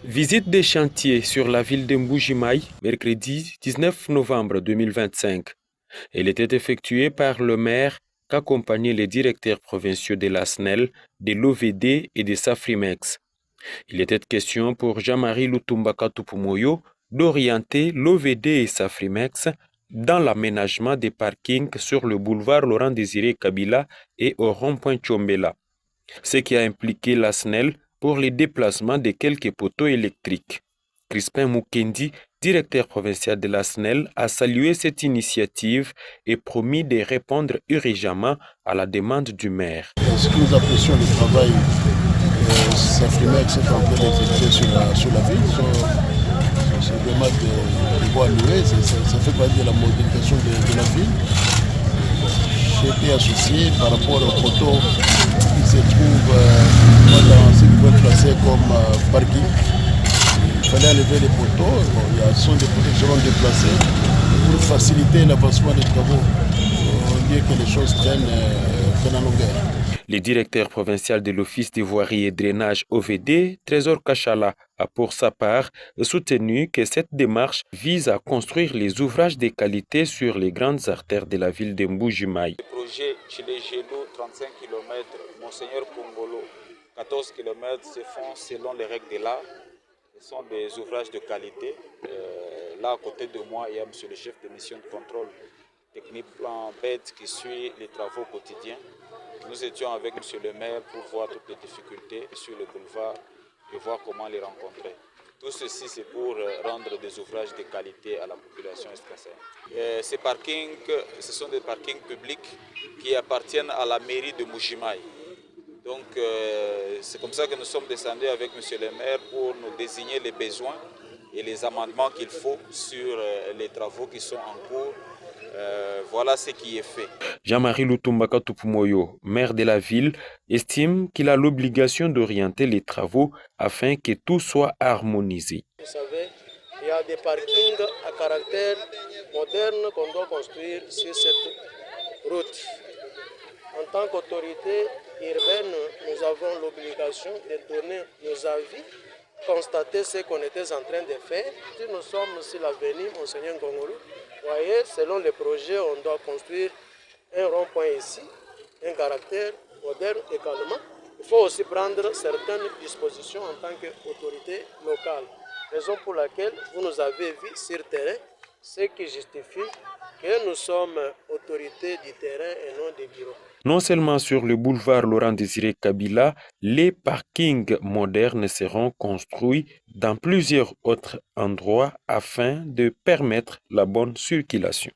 Visite des chantiers sur la ville de Mbuji-Maï, mercredi 19 novembre 2025. Elle était effectuée par le maire qu'accompagnaient les directeurs provinciaux de la SNEL, de l'OVD et de Safrimex. Il était question pour Jean-Marie Lutumbaka Tupumoyo d'orienter l'OVD et Safrimex dans l'aménagement des parkings sur le boulevard Laurent-Désiré Kabila et au rond-point Tchombela, ce qui a impliqué la SNEL pour les déplacements de quelques poteaux électriques. Crispin Mukendi, directeur provincial de la SNEL, a salué cette initiative et promis de répondre urgemment à la demande du maire. Ce que nous apprécions le travail Safrimex est en train d'exécuter sur la ville, sur le dommage de bois loués, ça fait partie de la modernisation de la ville. J'ai été associé par rapport aux poteaux qui se trouvent dans ce qui peut être classé comme parking. Il fallait enlever les poteaux, il y a des poteaux qui seront déplacés pour faciliter l'avancement des travaux, au lieu que les choses prennent en longueur. Le directeur provincial de l'Office des voiries et drainage OVD, Trésor Kachala, a pour sa part soutenu que cette démarche vise à construire les ouvrages de qualité sur les grandes artères de la ville de Mbuji-Maï. Le projet Chile-Gélo, 35 km, Monseigneur Pongolo, 14 km se font selon les règles de l'art. Ce sont des ouvrages de qualité. Là, à côté de moi, il y a monsieur le chef de mission de contrôle technique plan bête qui suit les travaux quotidiens. Nous étions avec monsieur le maire pour voir toutes les difficultés sur le boulevard et voir comment les rencontrer. Tout ceci, c'est pour rendre des ouvrages de qualité à la population escassaine. Ces parkings, ce sont des parkings publics qui appartiennent à la mairie de Mbuji-Maï. Donc, c'est comme ça que nous sommes descendus avec monsieur le maire pour nous désigner les besoins et les amendements qu'il faut sur les travaux qui sont en cours. Voilà ce qui est fait. Jean-Marie Lutumbaka Tupumoyo, maire de la ville, estime qu'il a l'obligation d'orienter les travaux afin que tout soit harmonisé. Vous savez, il y a des parkings à caractère moderne qu'on doit construire sur cette route. En tant qu'autorité urbaine, nous avons l'obligation de donner nos avis, constater ce qu'on était en train de faire. Si nous sommes sur l'avenue Monseigneur Ngongolo, voyez, selon le projet, on doit construire un rond-point ici, un caractère moderne également. Il faut aussi prendre certaines dispositions en tant qu'autorité locale. Raison pour laquelle vous nous avez vu sur terrain, ce qui justifie que nous sommes autorités du terrain et non des bureaux. Non seulement sur le boulevard Laurent-Désiré Kabila, les parkings modernes seront construits dans plusieurs autres endroits afin de permettre la bonne circulation.